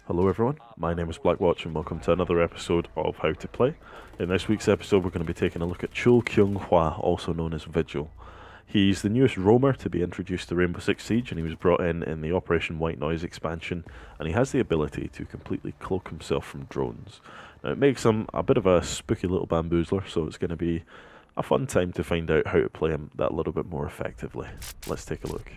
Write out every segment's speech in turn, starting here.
Hello everyone, my name is BlackWatch and welcome to another episode of How to Play. In this week's episode we're going to be taking a look at Cho Kyung-hwa, also known as Vigil. He's the newest roamer to be introduced to Rainbow Six Siege, and he was brought in the Operation White Noise expansion, and he has the ability to completely cloak himself from drones. Now it makes him a bit of a spooky little bamboozler, so it's going to be a fun time to find out how to play him that little bit more effectively. Let's take a look.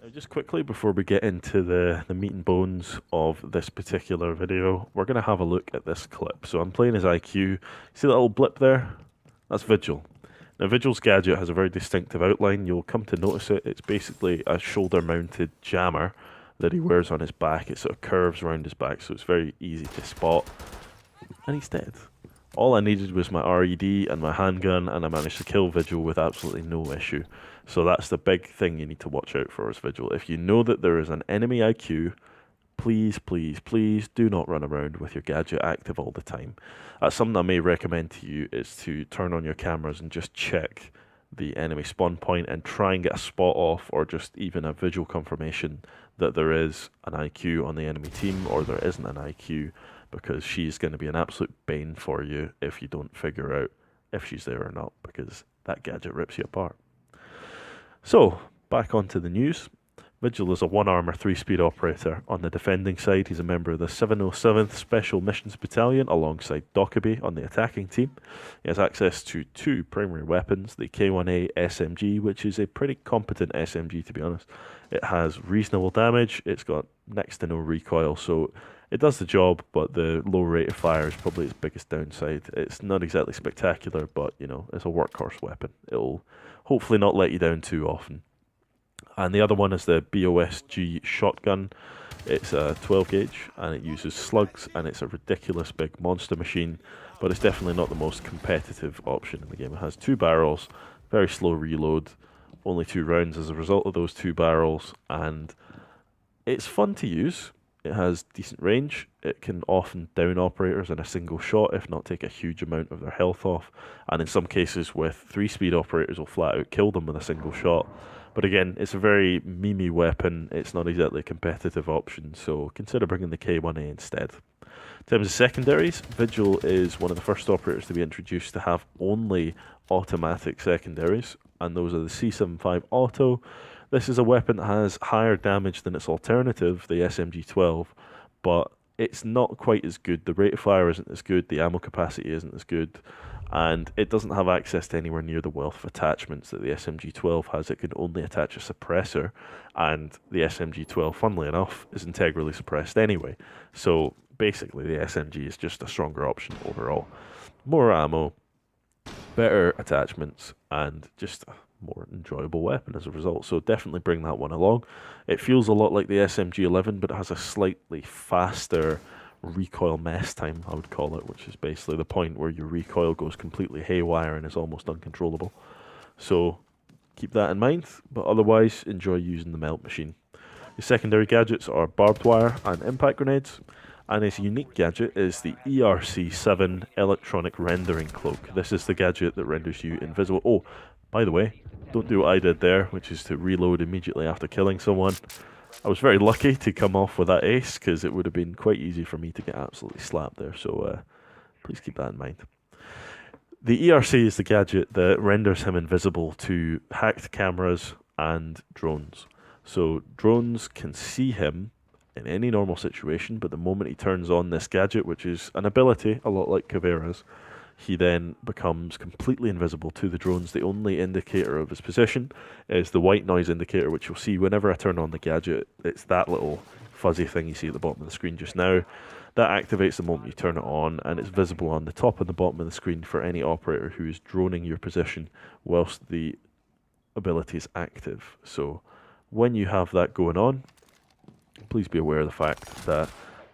Now, just quickly before we get into the meat and bones of this particular video, we're going to have a look at this clip. So I'm playing his IQ. See that little blip there? That's Vigil. Now Vigil's gadget has a very distinctive outline. You'll come to notice it. It's basically a shoulder-mounted jammer that he wears on his back. It sort of curves around his back, so it's very easy to spot. And he's dead. All I needed was my RED and my handgun, and I managed to kill Vigil with absolutely no issue. So that's the big thing you need to watch out for as Vigil. If you know that there is an enemy IQ, please, please, please do not run around with your gadget active all the time. Something I may recommend to you is to turn on your cameras and just check the enemy spawn point and try and get a spot off, or just even a visual confirmation that there is an IQ on the enemy team or there isn't an IQ, because she's going to be an absolute bane for you if you don't figure out if she's there or not, because that gadget rips you apart. So, back onto the news. Vigil is a 1-armor, 3-speed operator. On the defending side, he's a member of the 707th Special Missions Battalion alongside Dockaby on the attacking team. He has access to 2 primary weapons, the K1A SMG, which is a pretty competent SMG to be honest. It has reasonable damage, it's got next to no recoil, so it does the job, but the low rate of fire is probably its biggest downside. It's not exactly spectacular, but you know, it's a workhorse weapon. It'll hopefully not let you down too often. And the other one is the BOSG shotgun. It's a 12 gauge and it uses slugs, and it's a ridiculous big monster machine, but it's definitely not the most competitive option in the game. It has 2 barrels, very slow reload, only 2 rounds as a result of those 2 barrels, and it's fun to use. It has decent range. It can often down operators in a single shot, if not take a huge amount of their health off. And in some cases with 3-speed operators will flat out kill them with a single shot. But again, it's a very memey weapon. It's not exactly a competitive option, so consider bringing the K1A instead. In terms of secondaries, Vigil is one of the first operators to be introduced to have only automatic secondaries, and those are the C75 Auto. This is a weapon that has higher damage than its alternative, the SMG-12, but it's not quite as good. The rate of fire isn't as good, the ammo capacity isn't as good, and it doesn't have access to anywhere near the wealth of attachments that the SMG-12 has. It can only attach a suppressor, and the SMG-12, funnily enough, is integrally suppressed anyway. So basically the SMG is just a stronger option overall. More ammo, better attachments, and just a more enjoyable weapon as a result. So definitely bring that one along. It feels a lot like the SMG-11, but it has a slightly faster recoil mess time, I would call it, which is basically the point where your recoil goes completely haywire and is almost uncontrollable. So keep that in mind, but otherwise enjoy using the melt machine. Your secondary gadgets are barbed wire and impact grenades, and his unique gadget is the ERC-7 electronic rendering cloak. This is the gadget that renders you invisible. Oh, by the way, don't do what I did there, which is to reload immediately after killing someone. I was very lucky to come off with that ace, because it would have been quite easy for me to get absolutely slapped there, so please keep that in mind. The ERC is the gadget that renders him invisible to hacked cameras and drones. So drones can see him in any normal situation, but the moment he turns on this gadget, which is an ability a lot like Caveira's, he then becomes completely invisible to the drones. The only indicator of his position is the white noise indicator, which you'll see whenever I turn on the gadget. It's that little fuzzy thing you see at the bottom of the screen just now. That activates the moment you turn it on, and it's visible on the top and the bottom of the screen for any operator who is droning your position whilst the ability is active. So when you have that going on, please be aware of the fact that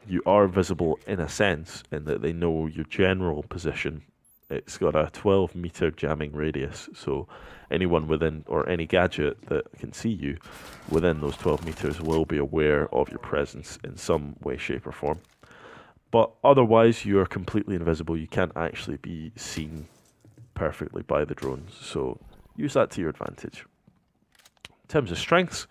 you are visible in a sense, in that they know your general position. It's got a 12-meter jamming radius, so anyone within, or any gadget that can see you within those 12 meters will be aware of your presence in some way, shape, or form. But otherwise, you are completely invisible. You can't actually be seen perfectly by the drones, so use that to your advantage. In terms of strengths,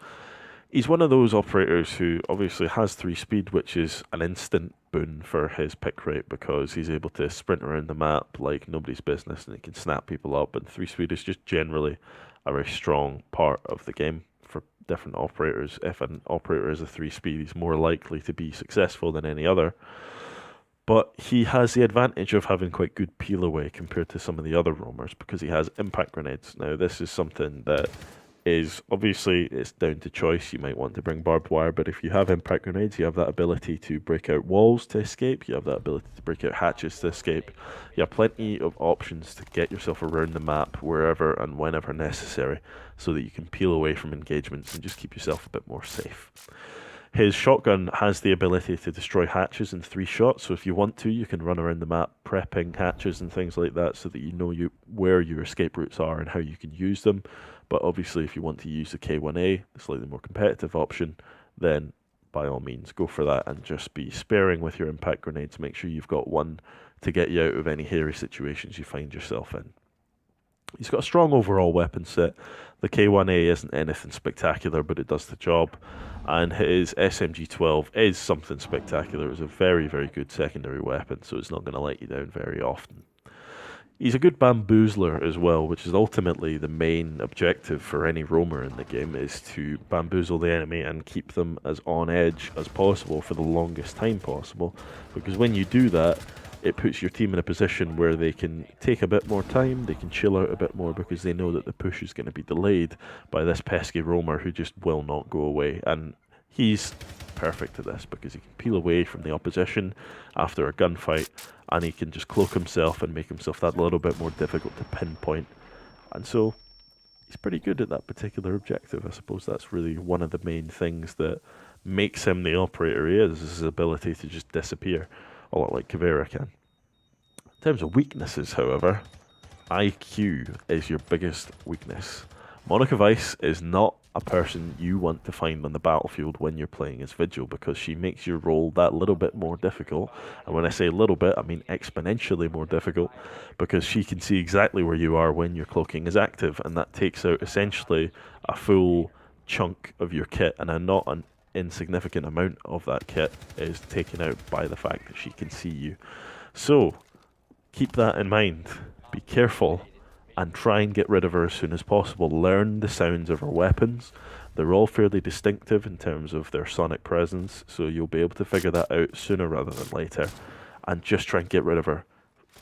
he's one of those operators who obviously has 3 speed, which is an instant boon for his pick rate because he's able to sprint around the map like nobody's business and he can snap people up. And 3 speed is just generally a very strong part of the game for different operators. If an operator is a 3 speed, he's more likely to be successful than any other. But he has the advantage of having quite good peel away compared to some of the other roamers because he has impact grenades. Now, this is something that is obviously it's down to choice. You might want to bring barbed wire, but if you have impact grenades, you have that ability to break out walls to escape. You have that ability to break out hatches to escape. You have plenty of options to get yourself around the map wherever and whenever necessary so that you can peel away from engagements and just keep yourself a bit more safe. His shotgun has the ability to destroy hatches in 3 shots, so if you want to, you can run around the map prepping hatches and things like that so that you know where your escape routes are and how you can use them. But obviously, if you want to use the K1A, the slightly more competitive option, then by all means, go for that and just be sparing with your impact grenades. Make sure you've got one to get you out of any hairy situations you find yourself in. He's got a strong overall weapon set. The K1A isn't anything spectacular, but it does the job. And his SMG-12 is something spectacular. It's a very, very good secondary weapon, so it's not going to let you down very often. He's a good bamboozler as well, which is ultimately the main objective for any roamer in the game, is to bamboozle the enemy and keep them as on edge as possible for the longest time possible. Because when you do that, it puts your team in a position where they can take a bit more time, they can chill out a bit more because they know that the push is going to be delayed by this pesky roamer who just will not go away. And he's perfect at this because he can peel away from the opposition after a gunfight and he can just cloak himself and make himself that little bit more difficult to pinpoint. And so he's pretty good at that particular objective. I suppose that's really one of the main things that makes him the operator he is his ability to just disappear. A lot like Caveira can. In terms of weaknesses, however, IQ is your biggest weakness. Monica Weiss is not a person you want to find on the battlefield when you're playing as Vigil because she makes your role that little bit more difficult. And when I say little bit, I mean exponentially more difficult because she can see exactly where you are when your cloaking is active, and that takes out essentially a full chunk of your kit, and not an insignificant amount of that kit is taken out by the fact that she can see you. So keep that in mind, be careful, and try and get rid of her as soon as possible. Learn the sounds of her weapons. They're all fairly distinctive in terms of their sonic presence, so you'll be able to figure that out sooner rather than later, and just try and get rid of her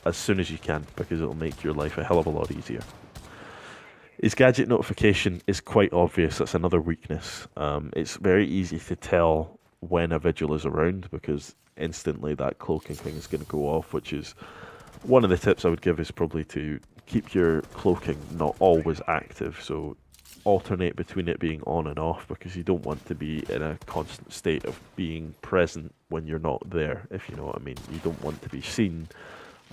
as soon as you can because it'll make your life a hell of a lot easier. His gadget notification is quite obvious. That's another weakness. It's very easy to tell when a Vigil is around because instantly that cloaking thing is going to go off, which is one of the tips I would give is probably to keep your cloaking not always active. So alternate between it being on and off because you don't want to be in a constant state of being present when you're not there, if you know what I mean. You don't want to be seen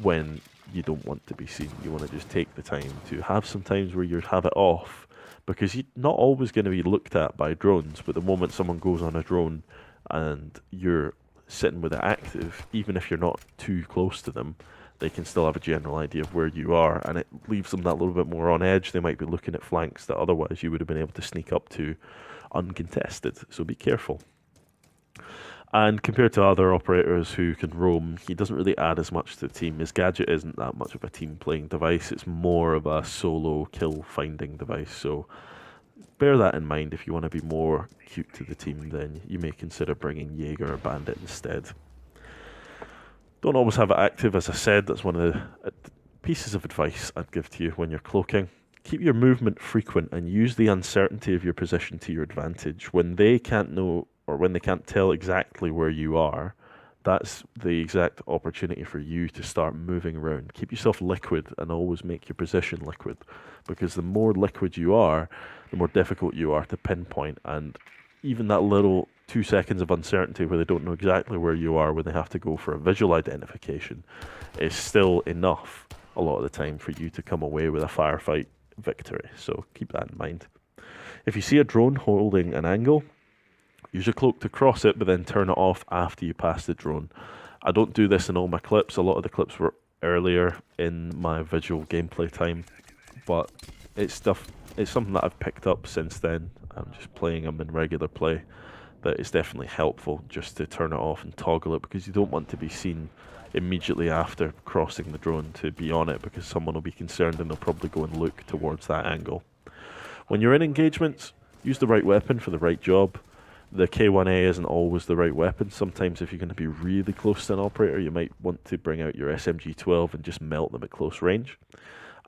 when you don't want to be seen. You want to just take the time to have some times where you have it off because you're not always going to be looked at by drones, but the moment someone goes on a drone and you're sitting with it active, even if you're not too close to them, they can still have a general idea of where you are, and it leaves them that little bit more on edge. They might be looking at flanks that otherwise you would have been able to sneak up to uncontested, so be careful. And compared to other operators who can roam, he doesn't really add as much to the team. His gadget isn't that much of a team-playing device. It's more of a solo kill-finding device. So bear that in mind. If you want to be more cute to the team, then you may consider bringing Jaeger or Bandit instead. Don't always have it active, as I said. That's one of the pieces of advice I'd give to you when you're cloaking. Keep your movement frequent and use the uncertainty of your position to your advantage. When they can't know or when they can't tell exactly where you are, that's the exact opportunity for you to start moving around. Keep yourself liquid and always make your position liquid, because the more liquid you are, the more difficult you are to pinpoint. And even that little 2 seconds of uncertainty where they don't know exactly where you are when they have to go for a visual identification is still enough a lot of the time for you to come away with a firefight victory. So keep that in mind. If you see a drone holding an angle, use your cloak to cross it, but then turn it off after you pass the drone. I don't do this in all my clips. A lot of the clips were earlier in my Vigil gameplay time, but it's something that I've picked up since then, I'm just playing him in regular play, that it's definitely helpful just to turn it off and toggle it, because you don't want to be seen immediately after crossing the drone to be on it, because someone will be concerned and they'll probably go and look towards that angle. When you're in engagements, use the right weapon for the right job. The K1A isn't always the right weapon. Sometimes if you're going to be really close to an operator, you might want to bring out your SMG-12 and just melt them at close range.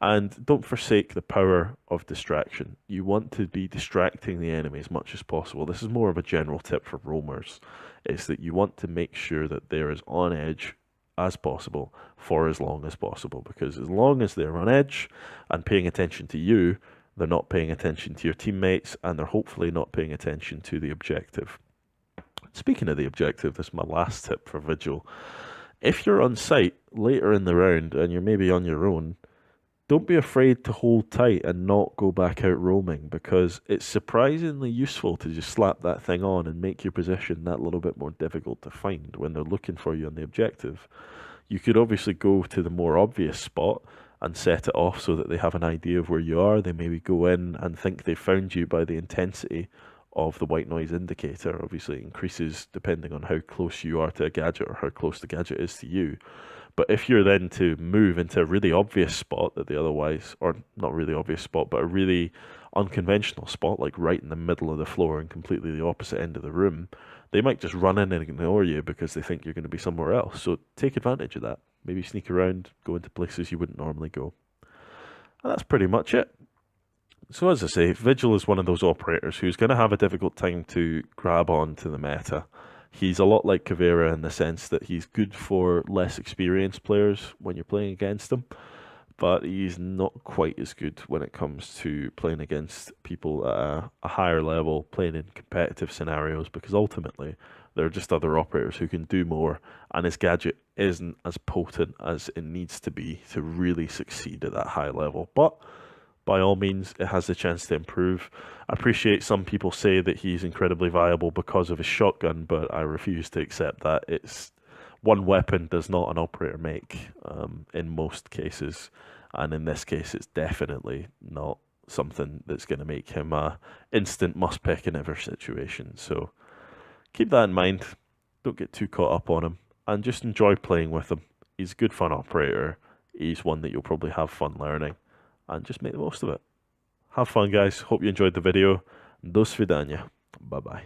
And don't forsake the power of distraction. You want to be distracting the enemy as much as possible. This is more of a general tip for roamers. Is that you want to make sure that they're as on edge as possible for as long as possible. Because as long as they're on edge and paying attention to you, they're not paying attention to your teammates, and they're hopefully not paying attention to the objective. Speaking of the objective, this is my last tip for Vigil. If you're on site later in the round and you're maybe on your own, don't be afraid to hold tight and not go back out roaming, because it's surprisingly useful to just slap that thing on and make your position that little bit more difficult to find when they're looking for you on the objective. You could obviously go to the more obvious spot and set it off so that they have an idea of where you are. They maybe go in and think they found you by the intensity of the white noise indicator. Obviously it increases depending on how close you are to a gadget or how close the gadget is to you. But if you're then to move into a really obvious spot that they otherwise, or not really obvious spot, but a really unconventional spot, like right in the middle of the floor and completely the opposite end of the room, they might just run in and ignore you because they think you're going to be somewhere else. So take advantage of that. Maybe sneak around, go into places you wouldn't normally go. And that's pretty much it. So as I say, Vigil is one of those operators who's going to have a difficult time to grab on to the meta. He's a lot like Caveira in the sense that he's good for less experienced players when you're playing against him, but he's not quite as good when it comes to playing against people at a higher level, playing in competitive scenarios, because ultimately there are just other operators who can do more, and his gadget isn't as potent as it needs to be to really succeed at that high level. But by all means, it has the chance to improve. I appreciate some people say that he's incredibly viable because of his shotgun, but I refuse to accept that. It's one weapon does not an operator make in most cases, and in this case, it's definitely not something that's going to make him a instant must-pick in every situation. So keep that in mind. Don't get too caught up on him, and just enjoy playing with him. He's a good fun operator. He's one that you'll probably have fun learning, and just make the most of it. Have fun, guys. Hope you enjoyed the video. Do svidania. Bye-bye.